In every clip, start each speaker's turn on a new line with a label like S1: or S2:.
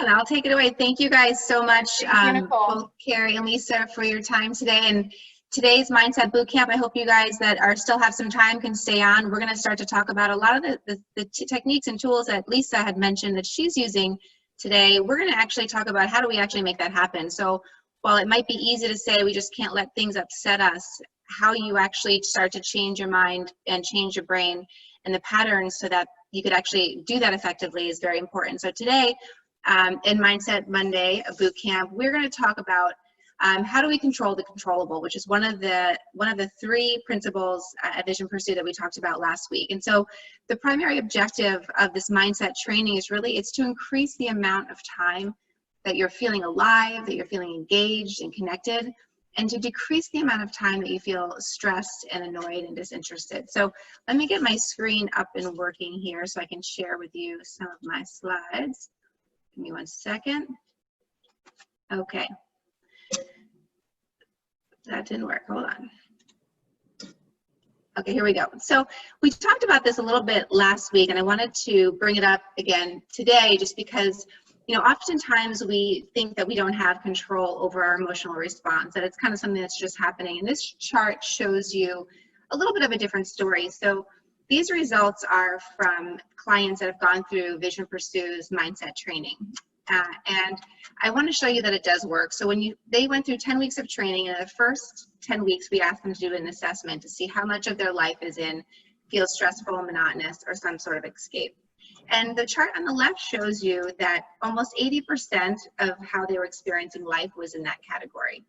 S1: Excellent. I'll take it away. Thank you guys so much,
S2: both
S1: Carrie and Lisa, for your time today. And today's Mindset Bootcamp, I hope you guys that are still have some time can stay on. We're going to start to talk about a lot of the techniques and tools that Lisa had mentioned that she's using today. We're going to actually talk about how do we actually make that happen. So while it might be easy to say we just can't let things upset us, how you actually start to change your mind and change your brain and the patterns so that you could actually do that effectively is very important. So today, in Mindset Monday Bootcamp, we're going to talk about how do we control the controllable, which is one of the three principles at Vision Pursue that we talked about last week. And so the primary objective of this mindset training is really, it's to increase the amount of time that you're feeling alive, that you're feeling engaged and connected, and to decrease the amount of time that you feel stressed and annoyed and disinterested. So let me get my screen up and working here so I can share with you some of my slides. Give me 1 second. Okay. That didn't work. Hold on. Okay, here we go. So we talked about this a little bit last week, and I wanted to bring it up again today just because, you know, oftentimes we think that we don't have control over our emotional response, that it's kind of something that's just happening. And this chart shows you a little bit of a different story. So these results are from clients that have gone through Vision Pursue's mindset training. And I want to show you that it does work. So when they went through 10 weeks of training, and in the first 10 weeks, we asked them to do an assessment to see how much of their life is in feels stressful, monotonous, or some sort of escape. And the chart on the left shows you that almost 80% of how they were experiencing life was in that category.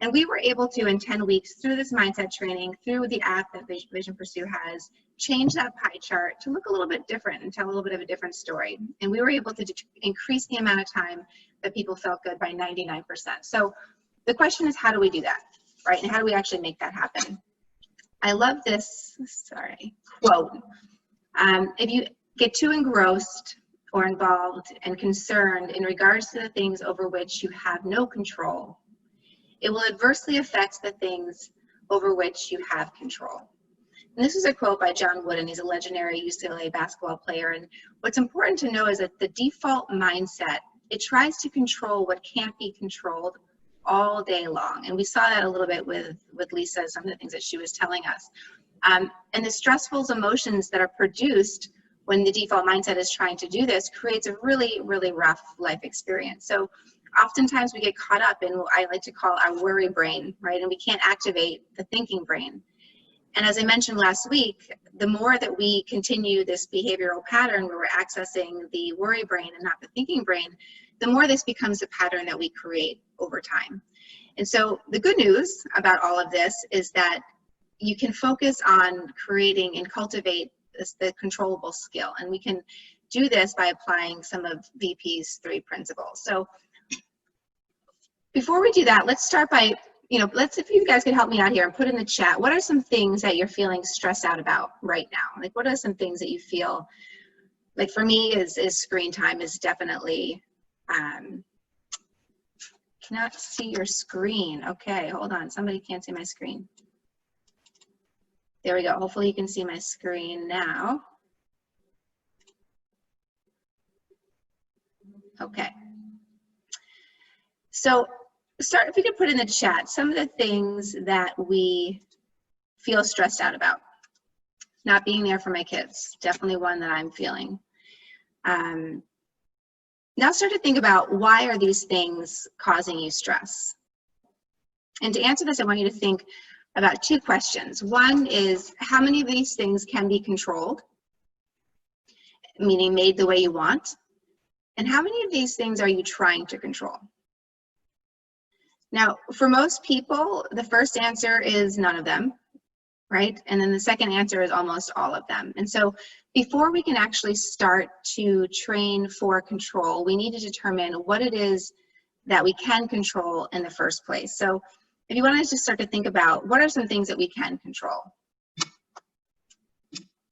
S1: And we were able to, in 10 weeks, through this mindset training, through the app that Vision Pursue has, change that pie chart to look a little bit different and tell a little bit of a different story. And we were able to increase the amount of time that people felt good by 99%. So the question is, how do we do that, right? And how do we actually make that happen? I love this, quote. If you get too engrossed or involved and concerned in regards to the things over which you have no control, it will adversely affect the things over which you have control. And this is a quote by John Wooden. He's a legendary UCLA basketball player. And what's important to know is that the default mindset, it tries to control what can't be controlled all day long. And we saw that a little bit with Lisa, some of the things that she was telling us. And the stressful emotions that are produced when the default mindset is trying to do this creates a really, really rough life experience. So oftentimes we get caught up in what I like to call our worry brain, right? And we can't activate the thinking brain. And as I mentioned last week, the more that we continue this behavioral pattern where we're accessing the worry brain and not the thinking brain, the more this becomes a pattern that we create over time. And so the good news about all of this is that you can focus on creating and cultivate the controllable skill. And we can do this by applying some of VP's 3 principles. So before we do that, let's start by, if you guys could help me out here and put in the chat, what are some things that you're feeling stressed out about right now? Like, what are some things that you feel, like for me is screen time is definitely, cannot see your screen. Okay, hold on, somebody can't see my screen. There we go, hopefully you can see my screen now. Okay. So if we could put in the chat some of the things that we feel stressed out about. Not being there for my kids, definitely one that I'm feeling. Now start to think about, why are these things causing you stress? And to answer this, I want you to think about 2 questions. One is, how many of these things can be controlled, meaning made the way you want? And how many of these things are you trying to control? Now, for most people, the first answer is none of them, right? And then the second answer is almost all of them. And so before we can actually start to train for control, we need to determine what it is that we can control in the first place. So if you want to just start to think about, what are some things that we can control?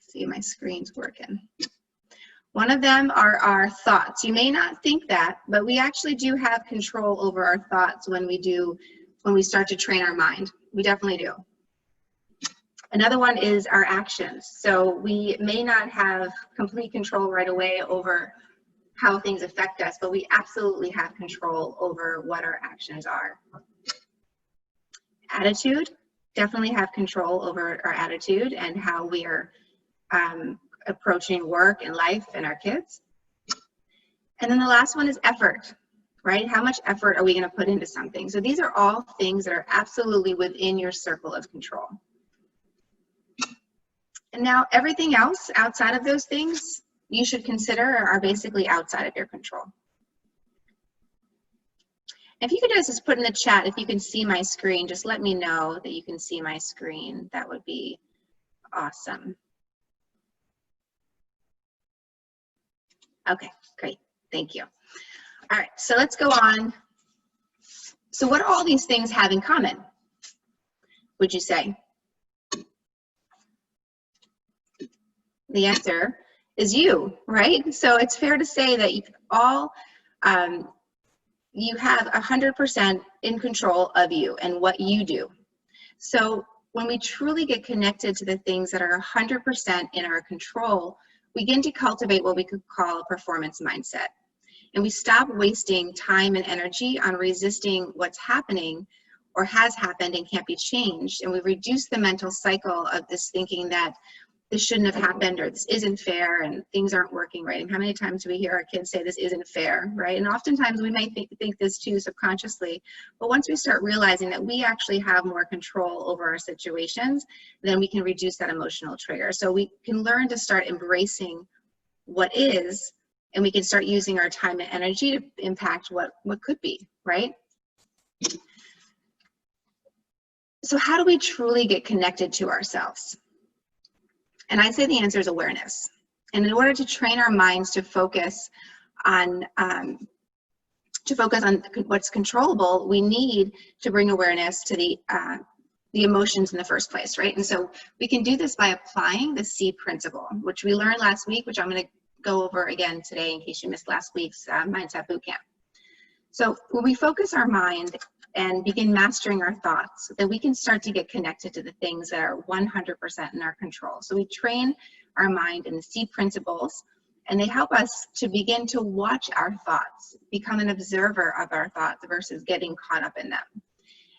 S1: See, my screen's working. One of them are our thoughts. You may not think that, but we actually do have control over our thoughts when we start to train our mind. We definitely do. Another one is our actions. So we may not have complete control right away over how things affect us, but we absolutely have control over what our actions are. Attitude, definitely have control over our attitude and how we are approaching work and life and our kids. And then the last one is effort, right? How much effort are we going to put into something? So these are all things that are absolutely within your circle of control. And now everything else outside of those things you should consider are basically outside of your control. If you could just put in the chat, if you can see my screen, just let me know that you can see my screen. That would be awesome. Okay, great. Thank you. All right, so let's go on. So what do all these things have in common, would you say? The answer is you, right? So it's fair to say that you all, you have 100% in control of you and what you do. So when we truly get connected to the things that are 100% in our control, we begin to cultivate what we could call a performance mindset. And we stop wasting time and energy on resisting what's happening or has happened and can't be changed. And we reduce the mental cycle of this thinking that this shouldn't have happened or this isn't fair and things aren't working right. And how many times do we hear our kids say this isn't fair, right? And oftentimes we may think this too subconsciously, but once we start realizing that we actually have more control over our situations, then we can reduce that emotional trigger. So we can learn to start embracing what is, and we can start using our time and energy to impact what could be, right? So how do we truly get connected to ourselves? And I'd say the answer is awareness. And in order to train our minds to focus on what's controllable, we need to bring awareness to the emotions in the first place, right? And so we can do this by applying the C principle, which we learned last week, which I'm going to go over again today in case you missed last week's Mindset Bootcamp. So when we focus our mind and begin mastering our thoughts, then we can start to get connected to the things that are 100% in our control. So we train our mind in the C principles, and they help us to begin to watch our thoughts, become an observer of our thoughts versus getting caught up in them.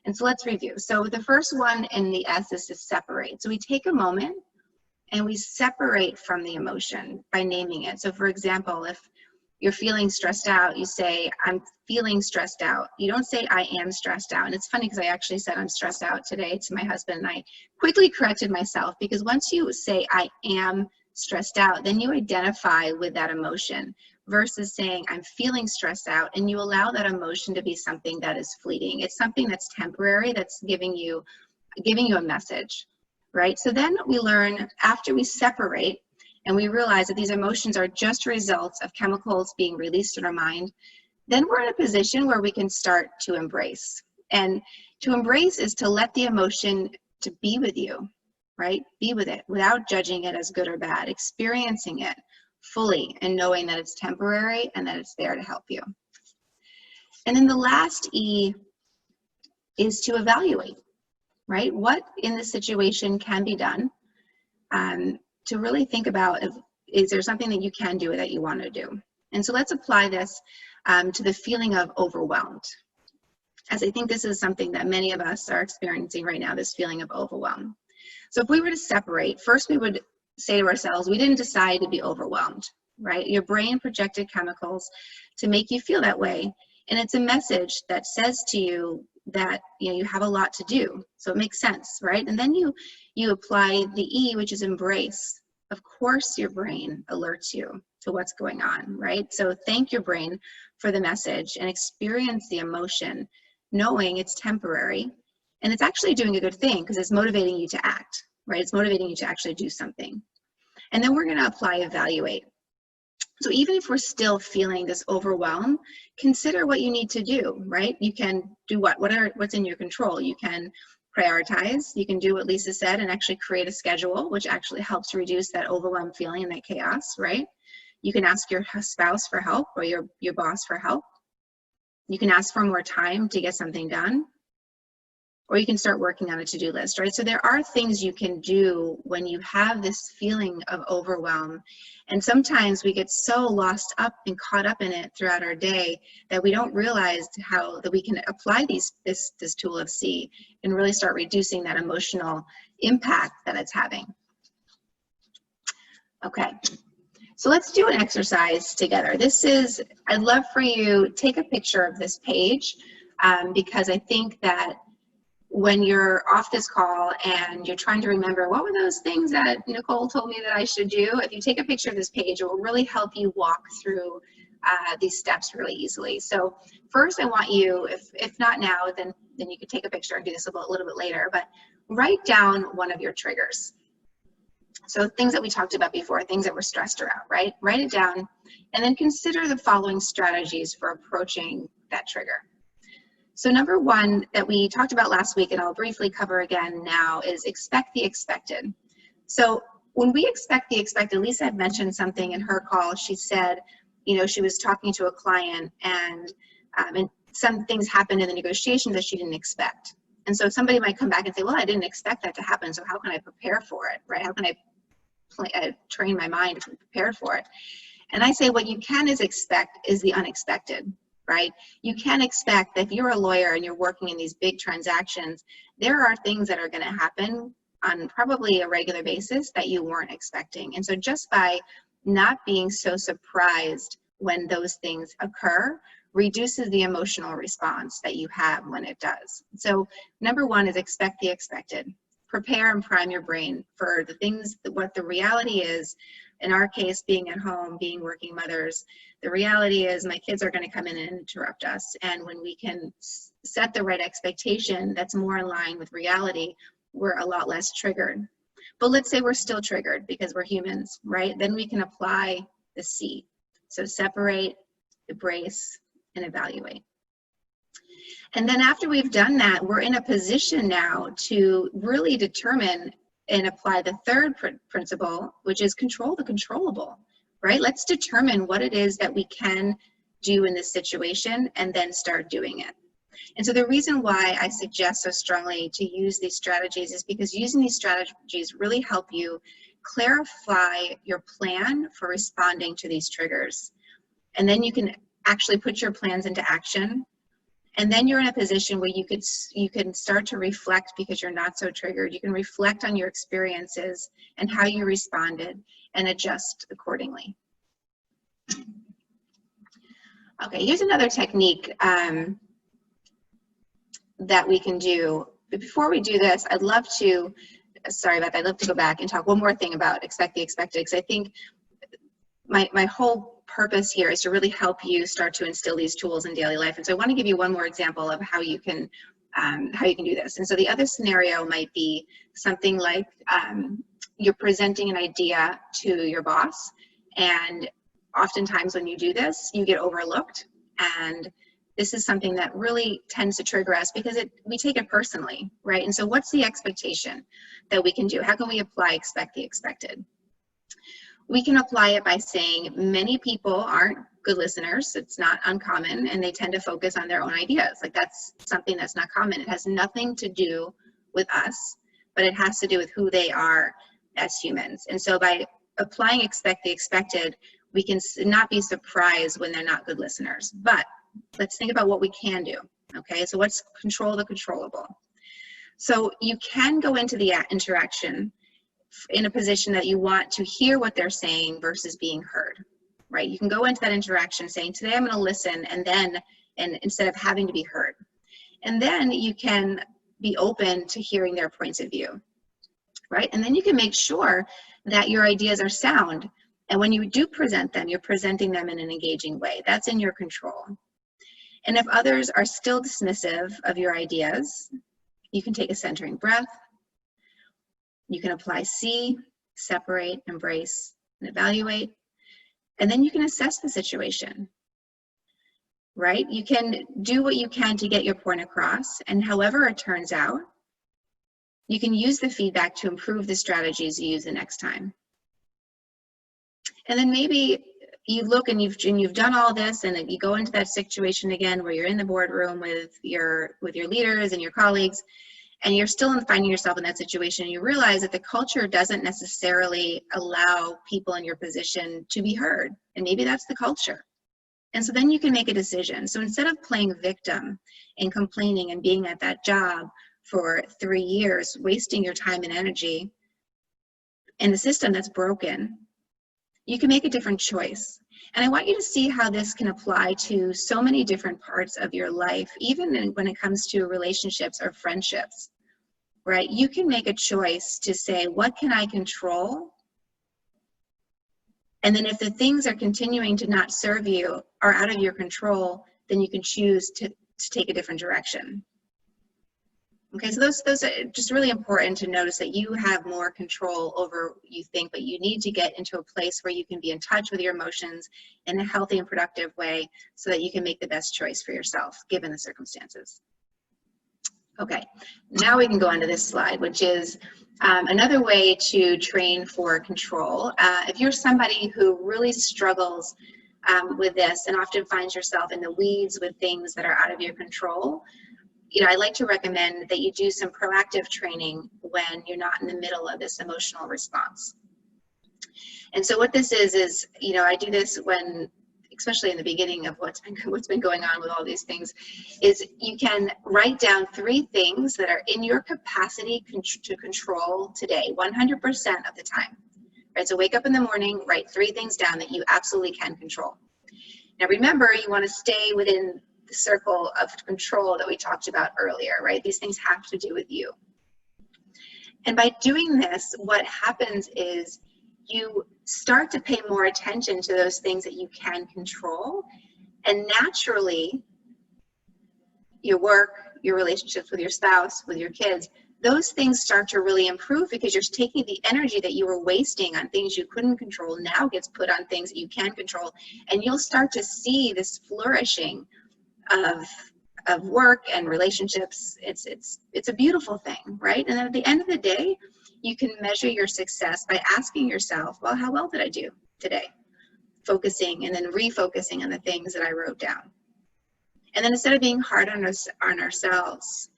S1: And so let's review. So the first one in the S is to separate. So we take a moment and we separate from the emotion by naming it. So for example, if you're feeling stressed out, you say, I'm feeling stressed out. You don't say, I am stressed out. And it's funny because I actually said I'm stressed out today to my husband, and I quickly corrected myself, because once you say I am stressed out, then you identify with that emotion versus saying I'm feeling stressed out, and you allow that emotion to be something that is fleeting. It's something that's temporary, that's giving you a message, right? So then we learn, after we separate, and we realize that these emotions are just results of chemicals being released in our mind, then we're in a position where we can start to embrace. And to embrace is to let the emotion to be with you, right? Be with it without judging it as good or bad, experiencing it fully and knowing that it's temporary and that it's there to help you. And then the last E is to evaluate, right? What in this situation can be done? To really think about, is there something that you can do that you want to do? And so let's apply this to the feeling of overwhelmed, as I think this is something that many of us are experiencing right now, this feeling of overwhelm. So if we were to separate, first we would say to ourselves, we didn't decide to be overwhelmed, right? Your brain projected chemicals to make you feel that way. And it's a message that says to you that you have a lot to do. So it makes sense, right? And then you apply the E, which is embrace. Of course your brain alerts you to what's going on, right? So thank your brain for the message and experience the emotion, knowing it's temporary. And it's actually doing a good thing because it's motivating you to act, right? It's motivating you to actually do something. And then we're going to apply evaluate. So even if we're still feeling this overwhelm, consider what you need to do, right? You can do what's in your control. You can prioritize, you can do what Lisa said and actually create a schedule, which actually helps reduce that overwhelmed feeling and that chaos, right? You can ask your spouse for help or your boss for help. You can ask for more time to get something done. or you can start working on a to-do list, right? So there are things you can do when you have this feeling of overwhelm. And sometimes we get so lost up and caught up in it throughout our day that we don't realize how that we can apply this tool of C and really start reducing that emotional impact that it's having. Okay, so let's do an exercise together. I'd love for you to take a picture of this page because I think that when you're off this call and you're trying to remember what were those things that Nicole told me that I should do, if you take a picture of this page, it will really help you walk through these steps really easily. So first I want you, if not now, then you could take a picture and do this a little bit later, but write down one of your triggers. So things that we talked about before, things that we're stressed around, right? Write it down and then consider the following strategies for approaching that trigger. So number one that we talked about last week, and I'll briefly cover again now, is expect the expected. So when we expect the expected, Lisa had mentioned something in her call. She said, she was talking to a client and some things happened in the negotiation that she didn't expect. And so somebody might come back and say, well, I didn't expect that to happen, so how can I prepare for it, right? How can I train my mind to be prepared for it? And I say what you can expect is the unexpected. Right? You can expect that if you're a lawyer and you're working in these big transactions, there are things that are going to happen on probably a regular basis that you weren't expecting. And so just by not being so surprised when those things occur reduces the emotional response that you have when it does. So number one is expect the expected. Prepare and prime your brain for the things, what the reality is. In our case, being at home, being working mothers, the reality is my kids are going to come in and interrupt us. And when we can set the right expectation that's more in line with reality, we're a lot less triggered. But let's say we're still triggered because we're humans, right? Then we can apply the C. So separate, embrace, and evaluate. And then after we've done that, we're in a position now to really determine and apply the third principle, which is control the controllable, right? Let's determine what it is that we can do in this situation and then start doing it. And so the reason why I suggest so strongly to use these strategies is because using these strategies really help you clarify your plan for responding to these triggers. And then you can actually put your plans into action. And then you're in a position where you can start to reflect because you're not so triggered. You can reflect on your experiences and how you responded and adjust accordingly. Okay, here's another technique that we can do. But before we do this, I'd love to, sorry about that, I'd love to go back and talk one more thing about expect the expected, because I think my whole purpose here is to really help you start to instill these tools in daily life. And so I want to give you one more example of how you can do this. And so the other scenario might be something like you're presenting an idea to your boss, and oftentimes when you do this, you get overlooked. And this is something that really tends to trigger us because we take it personally, right? And so what's the expectation that we can do? How can we apply expect the expected? We can apply it by saying many people aren't good listeners. It's not uncommon, and they tend to focus on their own ideas. Like that's something that's not common. It has nothing to do with us, but it has to do with who they are as humans. And so by applying expect the expected, we can not be surprised when they're not good listeners. But let's think about what we can do. Okay, so let's control the controllable. So you can go into the interaction in a position that you want to hear what they're saying versus being heard, right? You can go into that interaction saying, today I'm going to listen, and instead of having to be heard. And then you can be open to hearing their points of view, right? And then you can make sure that your ideas are sound. And when you do present them, you're presenting them in an engaging way. That's in your control. And if others are still dismissive of your ideas, you can take a centering breath. You can apply C, separate, embrace, and evaluate. And then you can assess the situation, right? You can do what you can to get your point across, and however it turns out, you can use the feedback to improve the strategies you use the next time. And then maybe you look and you've done all this, and you go into that situation again where you're in the boardroom with your leaders and your colleagues, and you're still finding yourself in that situation, you realize that the culture doesn't necessarily allow people in your position to be heard, and maybe that's the culture. And so then you can make a decision. So instead of playing victim and complaining and being at that job for 3 years, wasting your time and energy in a system that's broken, you can make a different choice. And I want you to see how this can apply to so many different parts of your life, even when it comes to relationships or friendships, right? You can make a choice to say, what can I control? And then if the things are continuing to not serve you, are out of your control, then you can choose to take a different direction. Okay, so those are just really important to notice, that you have more control over what you think, but you need to get into a place where you can be in touch with your emotions in a healthy and productive way so that you can make the best choice for yourself, given the circumstances. Okay, now we can go on to this slide, which is another way to train for control. If you're somebody who really struggles with this and often finds yourself in the weeds with things that are out of your control, I like to recommend that you do some proactive training when you're not in the middle of this emotional response. And so what this is, I do this when, especially in the beginning of what's been going on with all these things, is you can write down 3 things that are in your capacity to control today, 100% of the time. Right? So wake up in the morning, write 3 things down that you absolutely can control. Now remember, you want to stay within the circle of control that we talked about earlier, right? These things have to do with you. And by doing this, what happens is you start to pay more attention to those things that you can control, and naturally your work, your relationships with your spouse, with your kids, those things start to really improve, because you're taking the energy that you were wasting on things you couldn't control now gets put on things that you can control, and you'll start to see this flourishing of work and relationships. It's a beautiful thing, right? And then at the end of the day, you can measure your success by asking yourself, well, how well did I do today? Focusing and then refocusing on the things that I wrote down. And then instead of being hard on ourselves,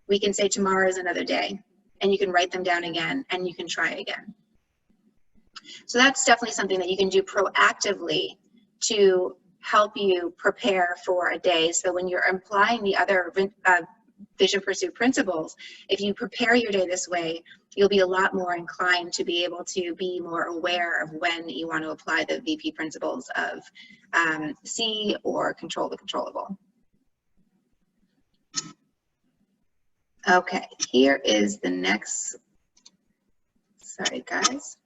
S1: we can say tomorrow is another day, and you can write them down again and you can try again. So that's definitely something that you can do proactively to help you prepare for a day. So when you're applying the other vision pursuit principles, if you prepare your day this way, you'll be a lot more inclined to be able to be more aware of when you want to apply the VP principles of see or control the controllable. Okay, here is the next, sorry guys.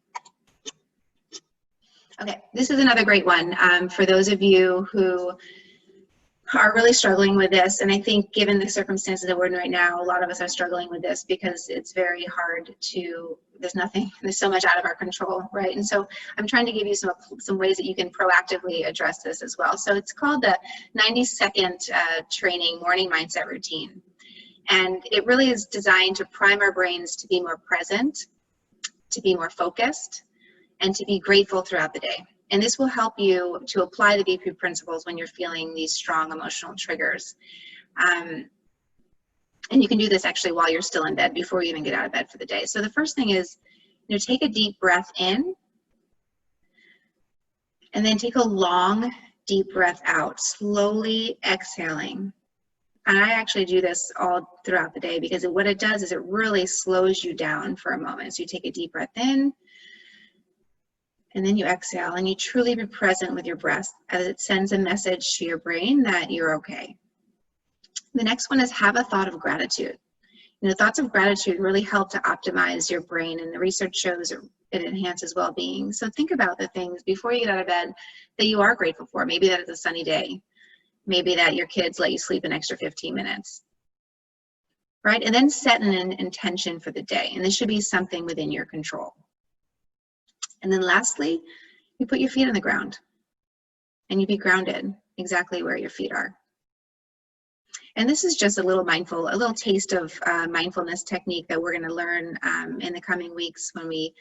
S1: Okay, this is another great one for those of you who are really struggling with this. And I think given the circumstances that we're in right now, a lot of us are struggling with this because it's very hard to, there's so much out of our control, right? And so I'm trying to give you some ways that you can proactively address this as well. So it's called the 90-second training morning mindset routine. And it really is designed to prime our brains to be more present, to be more focused, and to be grateful throughout the day. And this will help you to apply the VP principles when you're feeling these strong emotional triggers. And you can do this actually while you're still in bed, before you even get out of bed for the day. So the first thing is, take a deep breath in, and then take a long, deep breath out, slowly exhaling. And I actually do this all throughout the day, because what it does is it really slows you down for a moment. So you take a deep breath in, and then you exhale, and you truly be present with your breath as it sends a message to your brain that you're okay. The next one is have a thought of gratitude. Thoughts of gratitude really help to optimize your brain, and the research shows it enhances well-being. So think about the things before you get out of bed that you are grateful for. Maybe that it's a sunny day. Maybe that your kids let you sleep an extra 15 minutes, right? And then set an intention for the day, and this should be something within your control. And then lastly, you put your feet on the ground, and you be grounded exactly where your feet are. And this is just a little taste of mindfulness technique that we're going to learn in the coming weeks when we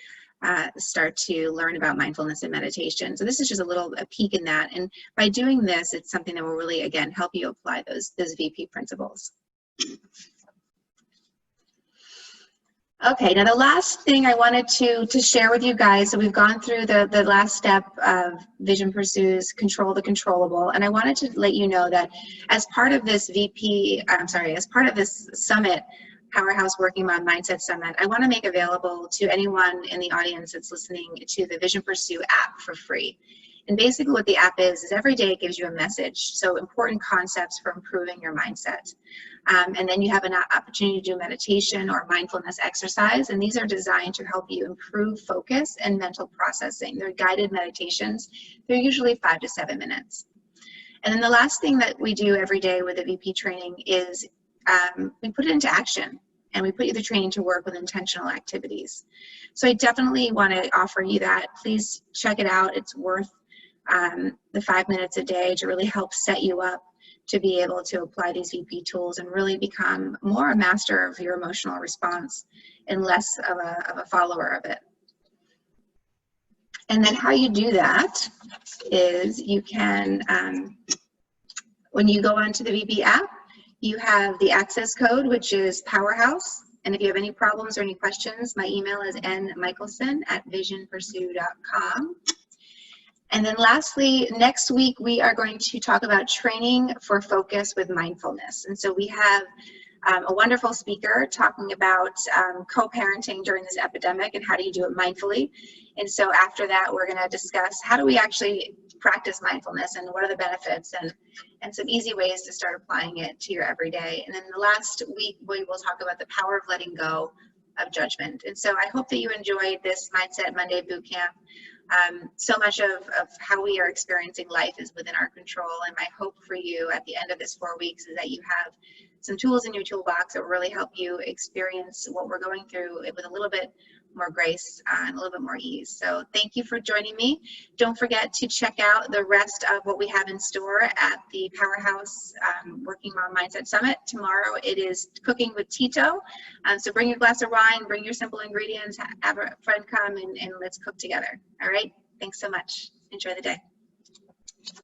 S1: start to learn about mindfulness and meditation. So this is just a peek in that. And by doing this, it's something that will really, again, help you apply those VP principles. Okay, now the last thing I wanted to share with you guys, so we've gone through the last step of Vision Pursue's Control the Controllable, and I wanted to let you know that as part of this as part of this summit, Powerhouse Working Mom Mindset Summit, I want to make available to anyone in the audience that's listening to the Vision Pursue app for free. And basically what the app is every day it gives you a message, so important concepts for improving your mindset. And then you have an opportunity to do meditation or mindfulness exercise, and these are designed to help you improve focus and mental processing. They're guided meditations. They're usually 5 to 7 minutes. And then the last thing that we do every day with the VP training is we put it into action, and we put the training to work with intentional activities. So I definitely want to offer you that. Please check it out. It's worth the 5 minutes a day to really help set you up to be able to apply these VP tools and really become more a master of your emotional response and less of a follower of it. And then how you do that is you can, when you go onto the VP app, you have the access code, which is Powerhouse. And if you have any problems or any questions, my email is nmichelson@visionpursue.com. And then lastly, next week we are going to talk about training for focus with mindfulness. And so we have a wonderful speaker talking about co-parenting during this epidemic and how do you do it mindfully. And so after that, we're going to discuss how do we actually practice mindfulness and what are the benefits and some easy ways to start applying it to your everyday. And then the last week, we will talk about the power of letting go of judgment. And so I hope that you enjoyed this Mindset Monday Bootcamp. So much of how we are experiencing life is within our control, and my hope for you at the end of this 4 weeks is that you have some tools in your toolbox that will really help you experience what we're going through with a little bit more grace and a little bit more ease. So thank you for joining me. Don't forget to check out the rest of what we have in store at the Powerhouse Working Mom Mindset Summit. Tomorrow it is cooking with Tito. So bring your glass of wine, bring your simple ingredients, have a friend come and let's cook together. All right, thanks so much. Enjoy the day.